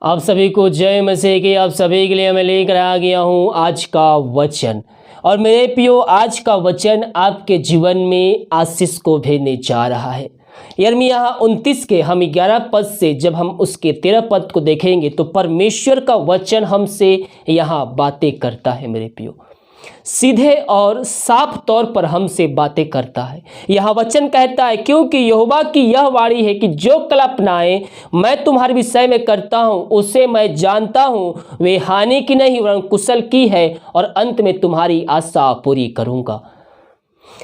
आप सभी को जय मसीह की। आप सभी के लिए मैं लेकर आ गया हूँ आज का वचन। और मेरे प्रियो, आज का वचन आपके जीवन में आशीष को भेजने जा रहा है। यिर्मयाह 29 के हम 11 पद से जब हम उसके 13 पद को देखेंगे तो परमेश्वर का वचन हमसे यहाँ बातें करता है। मेरे प्रियो, सीधे और साफ तौर पर हमसे बातें करता है। यह वचन कहता है, क्योंकि यहोवा की यह वाणी है कि जो कल्पनाएं मैं तुम्हारे विषय में करता हूं उसे मैं जानता हूं, वे हानि की नहीं वरन कुशल की है, और अंत में तुम्हारी आशा पूरी करूंगा।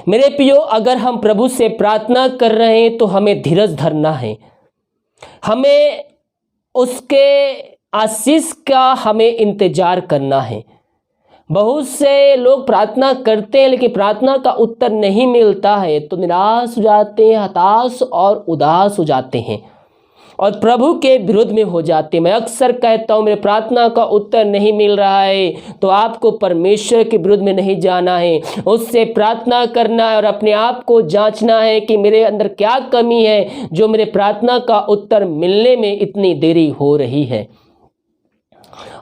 मेरे प्रियो, अगर हम प्रभु से प्रार्थना कर रहे हैं तो हमें धीरज धरना है। हमें उसके आशीष का हमें इंतजार करना है। बहुत से लोग प्रार्थना करते हैं लेकिन प्रार्थना का उत्तर नहीं मिलता है तो निराश हो जाते हैं, हताश और उदास हो जाते हैं और प्रभु के विरुद्ध में हो जाते हैं। मैं अक्सर कहता हूँ, मेरे प्रार्थना का उत्तर नहीं मिल रहा है तो आपको परमेश्वर के विरुद्ध में नहीं जाना है, उससे प्रार्थना करना है और अपने आप को जांचना है कि मेरे अंदर क्या कमी है जो मेरे प्रार्थना का उत्तर मिलने में इतनी देरी हो रही है।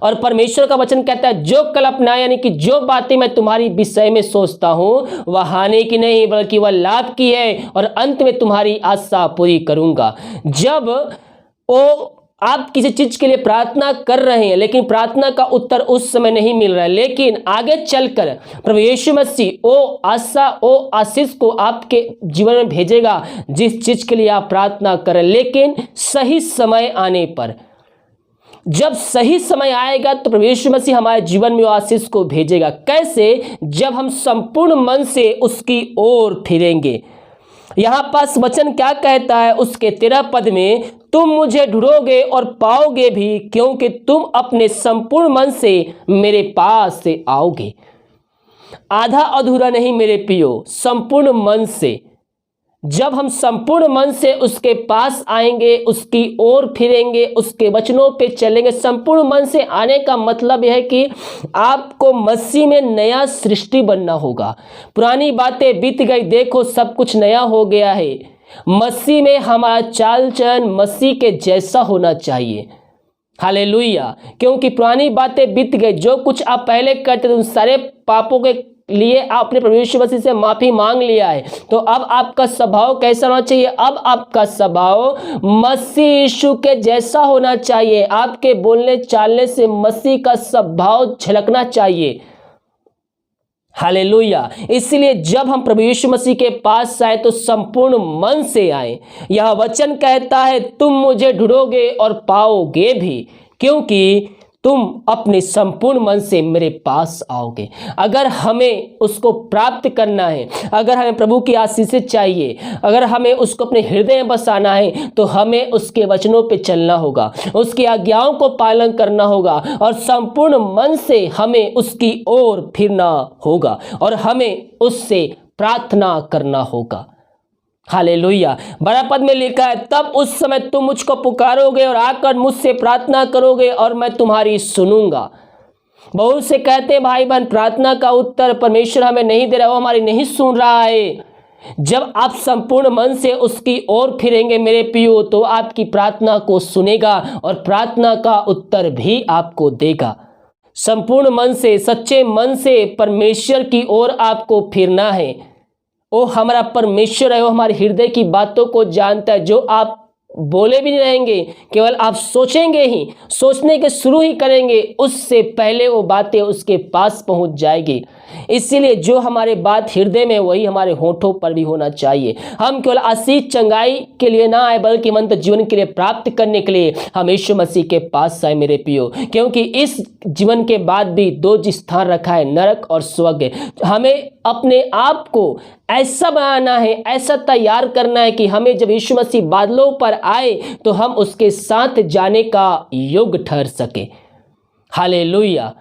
और परमेश्वर का वचन कहता है, जो कल्पना यानी कि जो बातें मैं तुम्हारी विषय में सोचता हूं वह हानि की नहीं बल्कि वह लाभ की है, और अंत में तुम्हारी आशा पूरी करूंगा। जब वो आप किसी चीज के लिए प्रार्थना कर रहे हैं लेकिन प्रार्थना का उत्तर उस समय नहीं मिल रहा है, लेकिन आगे चलकर प्रभु यीशु मसीह ओ आशा ओ आशीष को आपके जीवन में भेजेगा जिस चीज के लिए आप प्रार्थना करें। लेकिन सही समय आने पर, जब सही समय आएगा तो प्रभु यीशु मसीह हमारे जीवन में आशीष को भेजेगा। कैसे? जब हम संपूर्ण मन से उसकी ओर फिरेंगे। यहां पास वचन क्या कहता है उसके 13 पद में, तुम मुझे ढूंढोगे और पाओगे भी, क्योंकि तुम अपने संपूर्ण मन से मेरे पास से आओगे। आधा अधूरा नहीं मेरे प्रियो, संपूर्ण मन से। जब हम संपूर्ण मन से उसके पास आएंगे, उसकी ओर फिरेंगे, उसके वचनों पे चलेंगे। संपूर्ण मन से आने का मतलब यह है कि आपको मसीह में नया सृष्टि बनना होगा। पुरानी बातें बीत गई, देखो सब कुछ नया हो गया है। मसीह में हमारा चाल चलन मसीह के जैसा होना चाहिए। हालेलुया। क्योंकि पुरानी बातें बीत गई, जो कुछ आप पहले करते थे उन सारे पापों के लिए आपने प्रभु यीशु मसीह से माफी मांग लिया है। तो अब आपका स्वभाव कैसा होना चाहिए? अब आपका स्वभाव मसीह यीशु के जैसा होना चाहिए। आपके बोलने चालने से मसीह का स्वभाव झलकना चाहिए। हालेलुया। इसलिए जब हम प्रभु यीशु मसीह के पास आए तो संपूर्ण मन से आए। यह वचन कहता है, तुम मुझे ढूंढोगे और पाओगे भी, क्योंकि तुम अपने संपूर्ण मन से मेरे पास आओगे। अगर हमें उसको प्राप्त करना है, अगर हमें प्रभु की आशीषें चाहिए, अगर हमें उसको अपने हृदय में बसाना है तो हमें उसके वचनों पे चलना होगा, उसकी आज्ञाओं को पालन करना होगा और संपूर्ण मन से हमें उसकी ओर फिरना होगा और हमें उससे प्रार्थना करना होगा। हालेलुया। 12 पद में लिखा है, तब उस समय तुम मुझको पुकारोगे और आकर मुझसे प्रार्थना करोगे और मैं तुम्हारी सुनूंगा। बहुत से कहते हैं भाई बहन, प्रार्थना का उत्तर परमेश्वर हमें नहीं दे रहा, वो हमारी नहीं सुन रहा है। जब आप संपूर्ण मन से उसकी ओर फिरेंगे मेरे प्रियो, तो आपकी प्रार्थना को सुनेगा और प्रार्थना का उत्तर भी आपको देगा। संपूर्ण मन से, सच्चे मन से परमेश्वर की ओर आपको फिरना है। वो हमारा परमेश्वर है, वो हमारे हृदय की बातों को जानता है। जो आप बोले भी नहीं रहेंगे, केवल आप सोचेंगे ही, सोचने के शुरू ही करेंगे, उससे पहले वो बातें उसके पास पहुंच जाएगी। इसीलिए जो हमारे बात हृदय में वही हमारे होठों पर भी होना चाहिए। हम केवल आशीष चंगाई के लिए ना आए बल्कि अनंत जीवन के लिए प्राप्त करने के लिए हम यीशु मसीह के पास आए मेरे प्रियो। क्योंकि इस जीवन के बाद भी 2 स्थान रखा है, नरक और स्वर्ग। हमें अपने आप को ऐसा बनाना है, ऐसा तैयार करना है कि हमें जब यीशु मसीह बादलों पर आए तो हम उसके साथ जाने का योग्य ठहर सके। हालेलुया।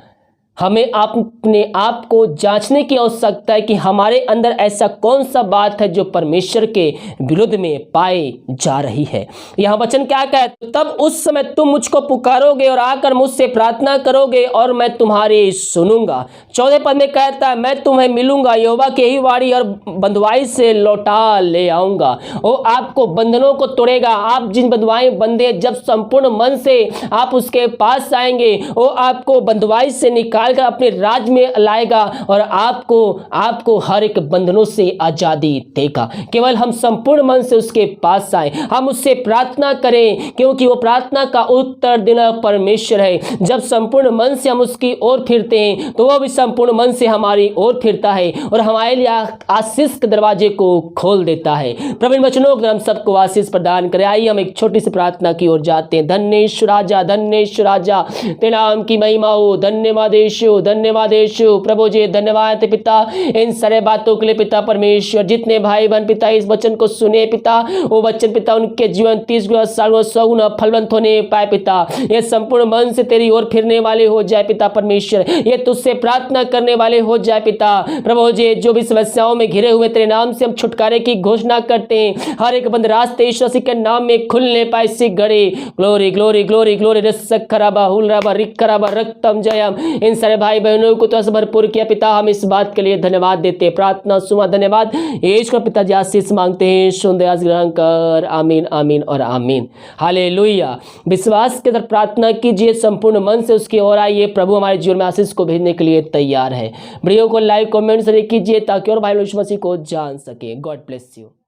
हमें अपने आप को जांचने की आवश्यकता है कि हमारे अंदर ऐसा कौन सा बात है जो परमेश्वर के विरुद्ध में पाई जा रही है। यह वचन क्या कहता है, तब उस समय तुम मुझको पुकारोगे और आकर मुझसे प्रार्थना करोगे और मैं तुम्हारी सुनूंगा। 14 पद में कहता है, मैं तुम्हें मिलूंगा, यहोवा की यही वाणी, और बंधुआई से लौटा ले आऊंगा। वो आपको बंधनों को तोड़ेगा। आप जिन बंधुआई बंधे, जब संपूर्ण मन से आप उसके पास आएंगे, वो आपको बंधुआई से निकाल कर अपने राज में लाएगा और आपको हर एक बंधनों से आजादी देगा। केवल हम संपूर्ण मन से उसके पास आए, हम उससे प्रार्थना करें, क्योंकि वो प्रार्थना का उत्तर देना परमेश्वर है। जब संपूर्ण मन से हम उसकी ओर फिरते हैं तो वो भी संपूर्ण मन से हमारी ओर फिरता है और हमारे लिए आशीष के दरवाजे को खोल देता है। प्रभु इन वचनों को हम सबको आशीष प्रदान करे। आइए हम एक छोटी सी प्रार्थना की ओर जाते हैं। धन्येश्वर राजा, धन्येश्वर राजा, तेरे नाम की महिमा हो। धन्यवाद यीशु, धन्यवाद यीशु। प्रभु जी धन्यवाद पिता इन सारे बातों के लिए पिता परमेश्वर। जितने भाई बहन पिता इस वचन को सुने पिता, वो वचन पिता उनके जीवन 30 गुना 60 गुना 100 गुना फलवंत होने पाए पिता। ये संपूर्ण मन से तेरी ओर फिरने वाले हो जाए पिता परमेश्वर। ये तुझसे प्रार्थना करने वाले हो जाए पिता। प्रभु जी जो भी समस्याओं में घिरे हुए तेरे नाम से हम छुटकारे की घोषणा करते हैं। हर एक बंद रास्ते यीशु मसीह के नाम में खुलने पाए से गड़े। ग्लोरी ग्लोरी ग्लोरी ग्लोरी रसखराबा हुलराबा रिखराबा रक्तम जयम। इन सारे भाई बहनों को तो भरपूर किया पिता। हम इस बात के लिए धन्यवाद देते हैं। प्रार्थना सुना धन्यवाद यीशु का पिताजी आशीष मांगते हैं। सुंदर ग्रहण कर। आमीन आमीन और आमीन। हालेलुया। विश्वास के साथ प्रार्थना कीजिए, संपूर्ण मन से उसकी ओर आइए। प्रभु हमारे जीवन में आशीष को भेजने के लिए तैयार है। वीडियो को लाइक कमेंट से कीजिए ताकि और भाई यीशु मसीह को जान सके। God bless you.